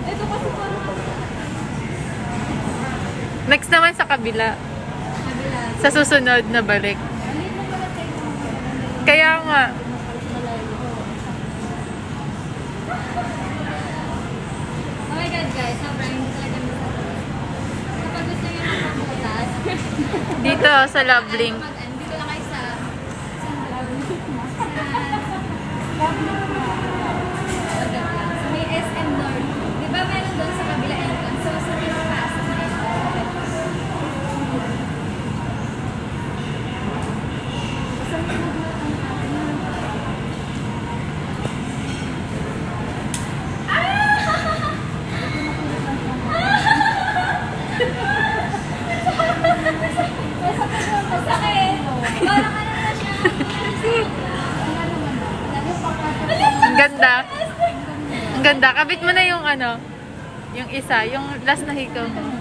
Ito kasi parang... Next naman sa kabila. Sa susunod na balik. Kaya nga. Oh my God guys, sobrang hindi talaga masarap. Kapag gusto nyo ng pagbutas, Dito sa Lovelink. dito lang kayo sa may SM North. Di ba meron doon sa kabila entrance? So, sa pinapasok na Ang ganda. Ang ganda. Kabit mo na yung ano, yung isa, yung last na hikaw mo.